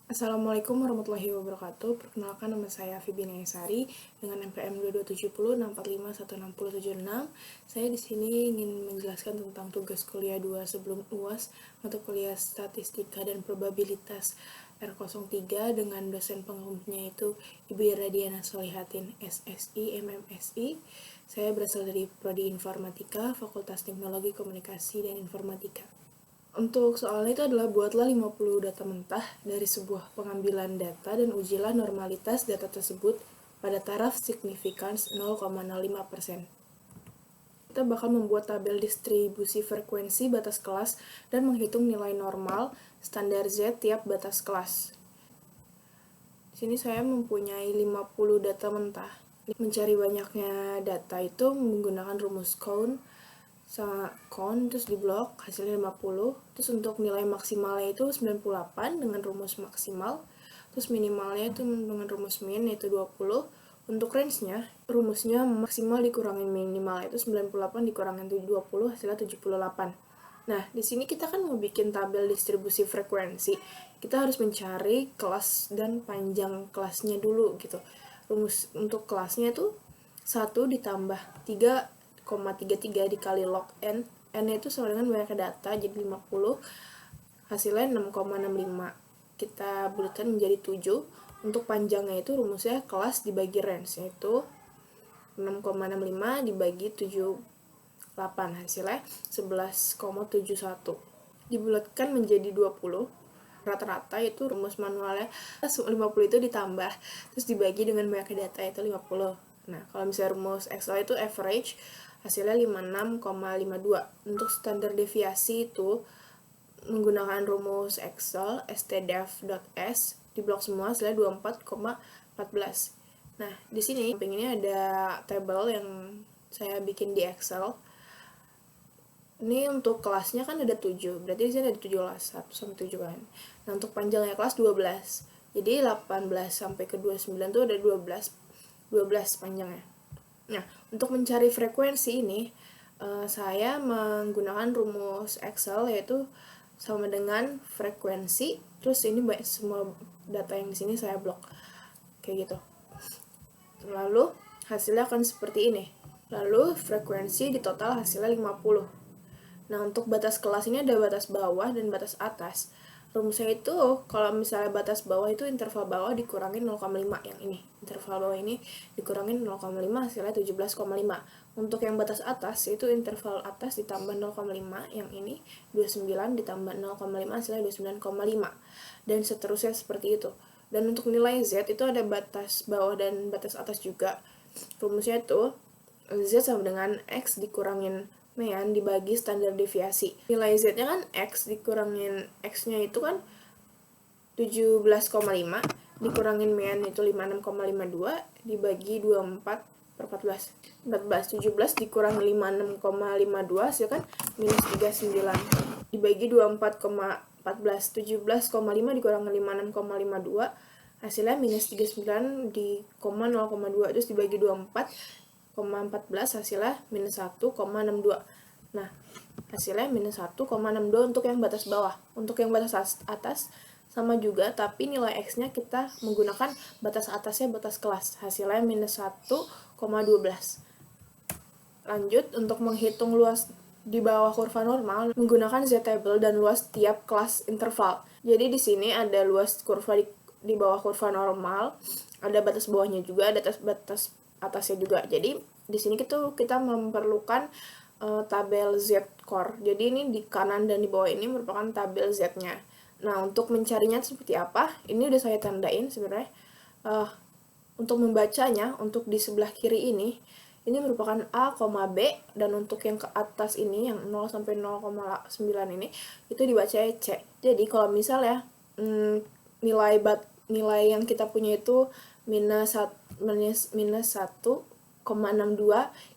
Assalamualaikum warahmatullahi wabarakatuh. Perkenalkan, nama saya Fibina Esari dengan NPM 227064516076. Saya di sini ingin menjelaskan tentang tugas kuliah 2 sebelum UAS, mata kuliah Statistika dan Probabilitas R03 dengan dosen pengampunya itu Ibu Iradiana Solihatin, SSI, MMSI. Saya berasal dari Prodi Informatika, Fakultas Teknologi Komunikasi dan Informatika. Untuk soalnya itu adalah buatlah 50 data mentah dari sebuah pengambilan data dan ujilah normalitas data tersebut pada taraf signifikans 0,05%. Kita bakal membuat tabel distribusi frekuensi batas kelas dan menghitung nilai normal standar Z tiap batas kelas. Di sini saya mempunyai 50 data mentah. Mencari banyaknya data itu menggunakan rumus count sama count, terus di blok hasilnya 50. Terus untuk nilai maksimalnya itu 98 dengan rumus maksimal, terus minimalnya itu dengan rumus min yaitu 20. Untuk range-nya, rumusnya maksimal dikurangin minimal itu 98 dikurangin 20 hasilnya 78. Nah, di sini kita kan mau bikin tabel distribusi frekuensi. Kita harus mencari kelas dan panjang kelasnya dulu gitu. Rumus untuk kelasnya itu 1 ditambah 3,33 dikali log n. N itu sama dengan banyaknya data, jadi 50. Hasilnya 6,65. Kita bulatkan menjadi 7. Untuk panjangnya itu rumusnya kelas dibagi range, yaitu 6,65 dibagi 78. Hasilnya 11,71. Dibulatkan menjadi 20. Rata-rata itu rumus manualnya 50 itu ditambah, terus dibagi dengan banyaknya data itu 50. Nah, kalau misalnya rumus Excel itu average, hasilnya 56,52. Untuk standar deviasi itu menggunakan rumus Excel stdef.s di blok semua hasilnya 24,14. Nah, di sini samping ini ada tabel yang saya bikin di Excel. Ini untuk kelasnya kan ada 7, berarti di sini ada 7 kelas, 1 sampai 7 kan. Nah, untuk panjangnya kelas 12. Jadi 18 sampai ke 29 itu ada 12 panjangnya. Nah, untuk mencari frekuensi ini, saya menggunakan rumus Excel yaitu sama dengan frekuensi, terus ini semua data yang di sini saya blok. Kayak gitu. Lalu hasilnya akan seperti ini. Lalu frekuensi di total hasilnya 50. Nah, untuk batas kelas ini ada batas bawah dan batas atas. Rumusnya itu, kalau misalnya batas bawah itu interval bawah dikurangin 0,5 yang ini. Interval bawah ini dikurangin 0,5 hasilnya 17,5. Untuk yang batas atas itu interval atas ditambah 0,5 yang ini 29 ditambah 0,5 hasilnya 29,5. Dan seterusnya seperti itu. Dan untuk nilai Z itu ada batas bawah dan batas atas juga. Rumusnya itu Z sama dengan X dikurangin mean dibagi standar deviasi. Nilai Z-nya kan X dikurangin X-nya itu kan 17,5 dikurangin mean itu 56,52 dibagi 24 per 14. 17 dikurangi 56,52 hasil kan minus 39 dibagi 24,14. 17,5 dikurangi 56,52 hasilnya minus 39 di 0,2 terus dibagi 24,14 hasilnya minus 1,62. Nah, hasilnya minus 1,62 untuk yang batas bawah. Untuk yang batas atas sama juga, tapi nilai X-nya kita menggunakan batas atasnya batas kelas. Hasilnya minus 1,12. Lanjut, untuk menghitung luas di bawah kurva normal menggunakan Z-table dan luas tiap kelas interval. Jadi di sini ada luas kurva di bawah kurva normal, ada batas bawahnya juga, ada batas atasnya juga. Jadi di sini kita memerlukan tabel Z-core. Jadi ini di kanan dan di bawah ini merupakan tabel Z-nya. Nah, untuk mencarinya seperti apa? Ini udah saya tandain sebenarnya. Untuk membacanya, untuk di sebelah kiri ini merupakan A, B, dan untuk yang ke atas ini, yang 0 sampai 0,9 ini, itu dibaca C. Jadi, kalau misalnya nilai yang kita punya itu minus 1,62,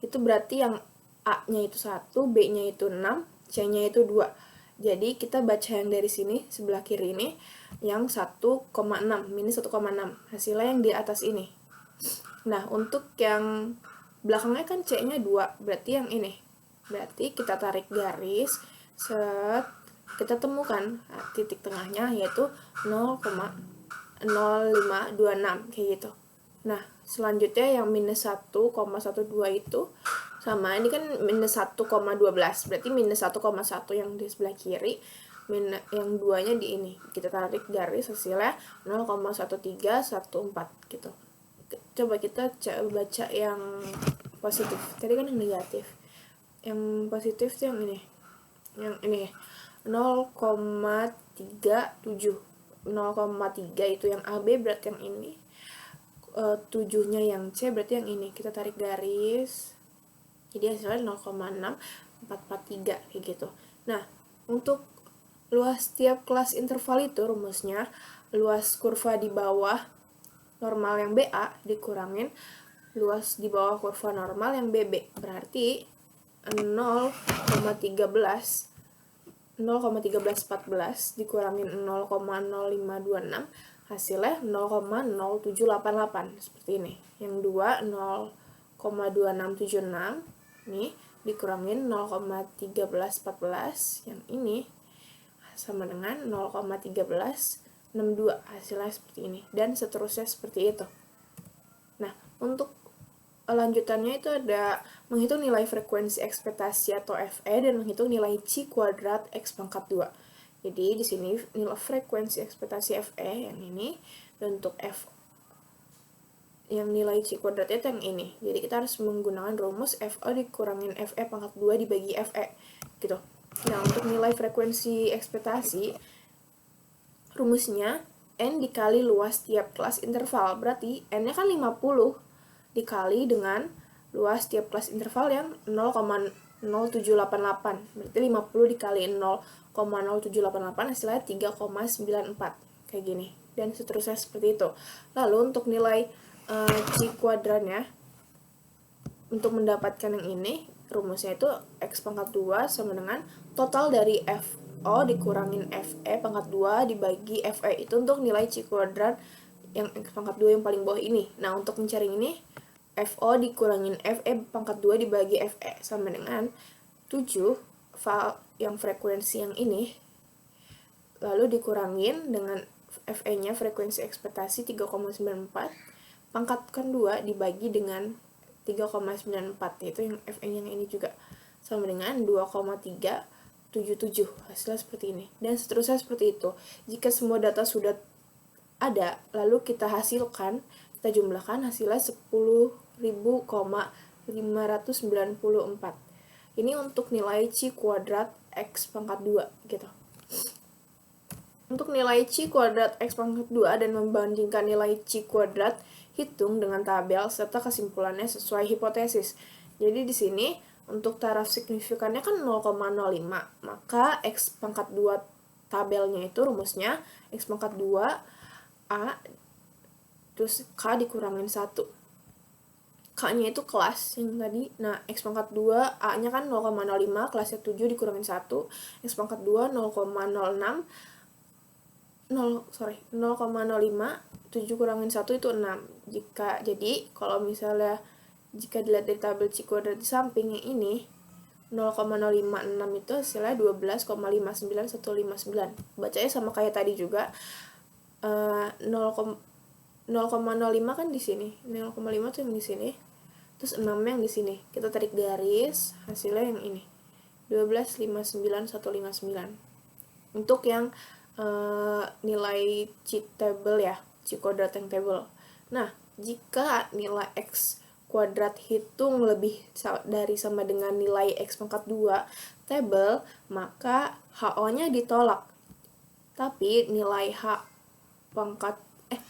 itu berarti yang A-nya itu 1, B-nya itu 6, C-nya itu 2. Jadi, kita baca yang dari sini, sebelah kiri ini, yang 1,6, minus 1,6. Hasilnya yang di atas ini. Nah, untuk yang belakangnya kan C-nya 2, berarti yang ini. Berarti kita tarik garis, kita temukan titik tengahnya, yaitu 0,6. 0,526 kayak gitu. Nah, selanjutnya yang minus 1,12 itu sama, ini kan minus 1,12, berarti minus 1,1 yang di sebelah kiri, yang duanya di ini. Kita tarik garis, hasilnya 0,1314 gitu. Coba kita baca yang positif. Tadi kan yang negatif. Yang positif tuh yang ini. Yang ini 0,37. 0,3 itu yang AB, berarti yang ini. 7-nya yang C, berarti yang ini. Kita tarik garis. Jadi hasilnya 0,6443 kayak gitu. Nah, untuk luas tiap kelas interval itu rumusnya luas kurva di bawah normal yang BA dikurangin luas di bawah kurva normal yang BB. Berarti 0,1314 dikurangin 0,0526 hasilnya 0,0788 seperti ini. Yang 2 0,2676 nih dikurangin 0,1314, yang ini sama dengan 0,1362, hasilnya seperti ini, dan seterusnya seperti itu. Nah, untuk lanjutannya itu ada menghitung nilai frekuensi ekspektasi atau FE dan menghitung nilai C kuadrat X pangkat 2. Jadi di sini nilai frekuensi ekspektasi FE yang ini, dan untuk F yang nilai C kuadratnya itu yang ini. Jadi kita harus menggunakan rumus FE dikurangin FE pangkat 2 dibagi FE gitu. Nah, untuk nilai frekuensi ekspektasi rumusnya N dikali luas tiap kelas interval. Berarti N-nya kan 50 dikali dengan luas tiap kelas interval yang 0,0788. Berarti 50 dikali 0,0788 hasilnya 3,94. Kayak gini. Dan seterusnya seperti itu. Lalu untuk nilai C kuadratnya, untuk mendapatkan yang ini, rumusnya itu X pangkat 2 sama dengan total dari FO dikurangin FE pangkat 2 dibagi FE. Itu untuk nilai C kuadrat yang X pangkat 2 yang paling bawah ini. Nah, untuk mencari ini, FO dikurangin FE pangkat 2 dibagi FE sama dengan 7 yang frekuensi yang ini, lalu dikurangin dengan FE-nya frekuensi ekspektasi 3,94 pangkatkan 2 dibagi dengan 3,94, yaitu yang FE-nya yang ini juga sama dengan 2,377. Hasilnya seperti ini, dan seterusnya seperti itu. Jika semua data sudah ada, lalu kita hasilkan, kita jumlahkan, hasilnya 10.594. Ini untuk nilai C kuadrat X pangkat 2 gitu. Untuk nilai C kuadrat X pangkat 2 dan membandingkan nilai C kuadrat, hitung dengan tabel serta kesimpulannya sesuai hipotesis. Jadi di sini untuk taraf signifikannya kan 0,05, maka X pangkat 2 tabelnya itu rumusnya X pangkat 2 A terus K dikurangin 1. K-nya itu kelas yang tadi. Nah, X pangkat 2 A-nya kan 0,05, kelasnya 7 dikurangin 1. X pangkat 2 0,05, 7 kurangin 1 itu 6. Jadi kalau misalnya jika dilihat dari tabel C kuadrat di samping yang ini, 0,056 itu hasilnya 12,59159. Bacanya sama kayak tadi juga. 0,05 kan di sini. 0,5 tuh yang di sini. Terus 6 yang di sini. Kita tarik garis, hasilnya yang ini. 12,59159. Untuk yang nilai C table ya, C kuadrat yang table. Nah, jika nilai X kuadrat hitung lebih dari sama dengan nilai X pangkat 2 table, maka HO-nya ditolak. Tapi nilai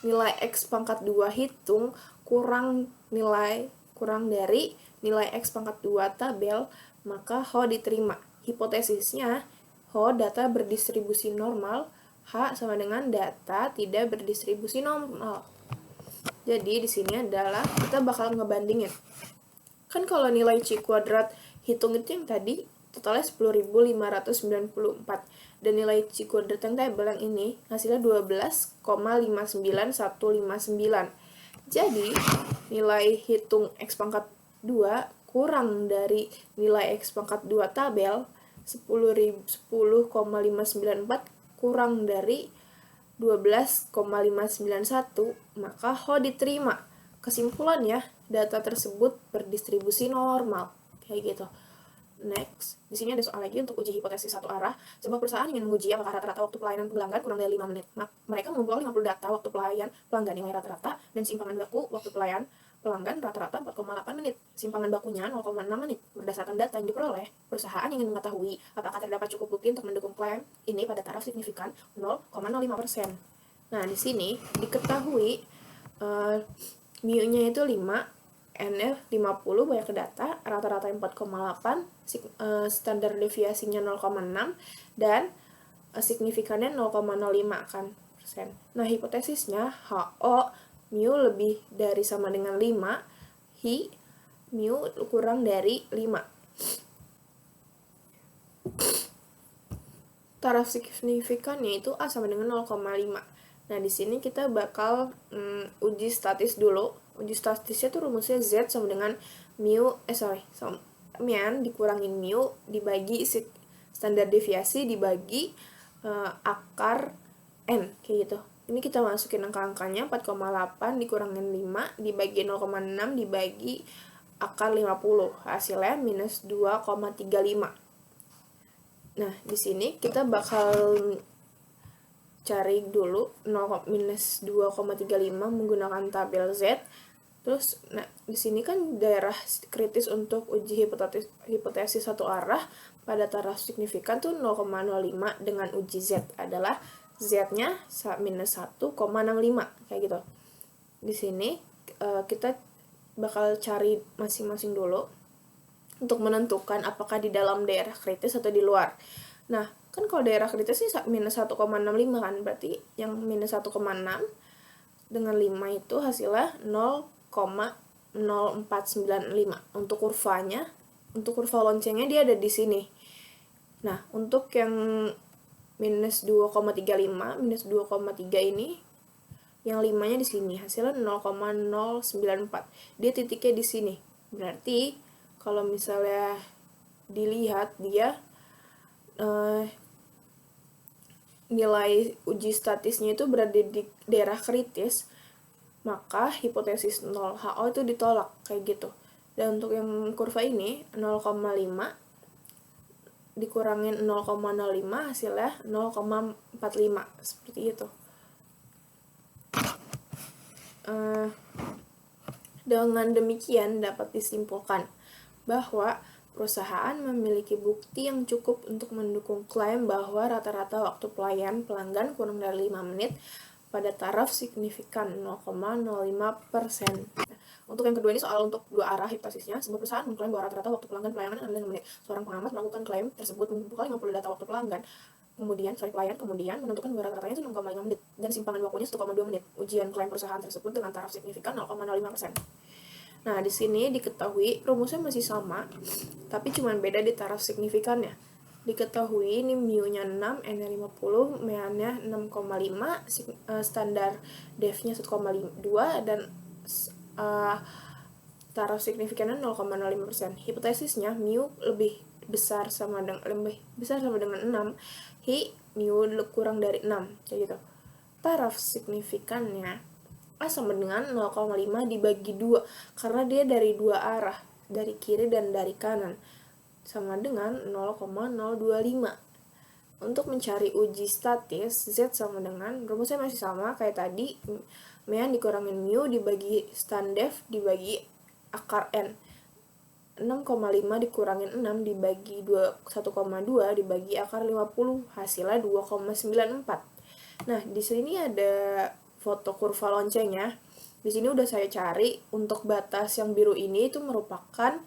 nilai X pangkat 2 hitung kurang dari nilai X pangkat 2 tabel, maka HO diterima. Hipotesisnya, HO data berdistribusi normal, H sama dengan data tidak berdistribusi normal. Jadi di sini adalah kita bakal ngebandingin. Kan kalau nilai C kuadrat hitung itu yang tadi totalnya 10.594, dan nilai C kuadrat yang tabel yang ini hasilnya 12,59159. Jadi nilai hitung X pangkat 2 kurang dari nilai X pangkat 2 tabel 10,594 kurang dari 12,591, maka Ho diterima. Kesimpulannya, data tersebut berdistribusi normal. Kayak gitu. Next, di sini ada soal lagi untuk uji hipotesis satu arah. Sebuah perusahaan ingin menguji apakah rata-rata waktu pelayanan pelanggan kurang dari 5 menit. Mereka mengumpulkan 50 data waktu pelanggan nilai rata-rata dan simpangan baku waktu pelanggan rata-rata 4,8 menit. Simpangan bakunya 0,6 menit. Berdasarkan data yang diperoleh, perusahaan ingin mengetahui apakah terdapat cukup bukti untuk mendukung klaim ini pada taraf signifikan 0,05%. Nah, di sini diketahui mu-nya itu 5, N-nya 50, banyak data, rata-rata 4,8, standar deviasinya 0,6, dan signifikannya 0,05 kan persen. Nah, hipotesisnya HO mu lebih dari sama dengan 5, Hi mu kurang dari 5. Taraf signifikannya itu A sama dengan 0,5. Nah, di sini kita bakal uji statis dulu. Uji statisnya tuh rumusnya Z sama dengan mian dikurangin mu dibagi standar deviasi dibagi akar N, kayak gitu. Ini kita masukin angka-angkanya, 4,8 dikurangin 5 dibagi 0,6 dibagi akar 50. Hasilnya minus 2,35. Nah, di sini kita bakal cari dulu minus 2,35 menggunakan tabel Z. Terus, nah, di sini kan daerah kritis untuk uji hipotesis satu arah pada taraf signifikan tuh 0,05 dengan uji Z adalah Z-nya minus 1,65, kayak gitu. Di sini kita bakal cari masing-masing dulu untuk menentukan apakah di dalam daerah kritis atau di luar. Nah, kan kalau daerah kritis sih minus 1,65 kan, berarti yang minus 1,6 dengan 5 itu hasilnya 0,0495. Untuk kurvanya, untuk kurva loncengnya dia ada di sini. Nah, untuk yang minus 2,35, minus 2,3 ini, yang 5-nya di sini, hasilnya 0,094. Dia titiknya di sini. Berarti, kalau misalnya dilihat dia nilai uji statisnya itu berada di daerah kritis, maka hipotesis 0 HO itu ditolak, kayak gitu. Dan untuk yang kurva ini 0,5 dikurangin 0,05 hasilnya 0,45, seperti itu. Dengan demikian dapat disimpulkan bahwa perusahaan memiliki bukti yang cukup untuk mendukung klaim bahwa rata-rata waktu pelanggan kurang dari 5 menit pada taraf signifikan 0,05%. Untuk yang kedua ini soal untuk dua arah hipotesisnya, sebuah perusahaan mengklaim bahwa rata-rata waktu pelanggan pelayanan adalah 5 menit. Seorang pengamat melakukan klaim tersebut mengumpulkan 50 data waktu pelayan, kemudian menentukan bahwa rata-ratanya itu 6,5 menit dan simpangan bakunya 1,2 menit. Ujian klaim perusahaan tersebut dengan taraf signifikan 0,05%. Nah, di sini diketahui rumusnya masih sama, tapi cuma beda di taraf signifikannya. Diketahui ini mu-nya 6, N-nya 50, M-nya 6,5, standar def-nya 1,2, dan taraf signifikannya 0,05%. Hipotesisnya mu lebih besar sama dengan 6, Hi mu kurang dari 6, kayak gitu. Taraf signifikannya A sama dengan 0,5 dibagi 2, karena dia dari dua arah, dari kiri dan dari kanan, sama dengan 0,025. Untuk mencari uji statis, Z sama dengan, rumusnya masih sama kayak tadi, M dikurangin mu dibagi standdef dibagi akar N. 6,5 dikurangin 6 dibagi 1,2 dibagi akar 50, hasilnya 2,94. Nah, di sini ada foto kurva loncengnya. Di sini udah saya cari untuk batas yang biru ini itu merupakan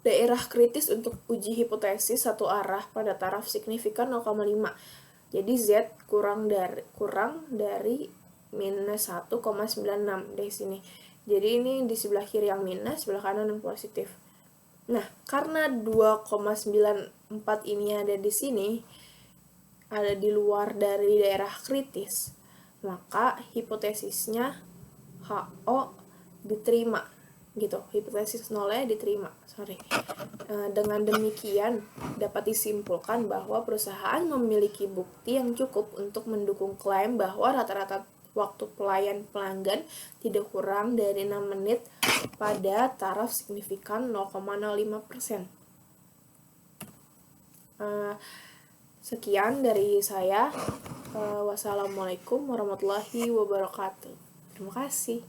daerah kritis untuk uji hipotesis satu arah pada taraf signifikan 0,5. Jadi Z kurang dari minus 1,96 dari sini. Jadi ini di sebelah kiri yang minus, sebelah kanan yang positif. Nah, karena 2,94 ini ada di sini, ada di luar dari daerah kritis, maka hipotesisnya HO diterima. gitu, hipotesis nolnya diterima. Dengan demikian dapat disimpulkan bahwa perusahaan memiliki bukti yang cukup untuk mendukung klaim bahwa rata-rata waktu pelayan pelanggan tidak kurang dari 6 menit pada taraf signifikan 0,05%. Sekian dari saya. Wassalamualaikum warahmatullahi wabarakatuh. Terima kasih.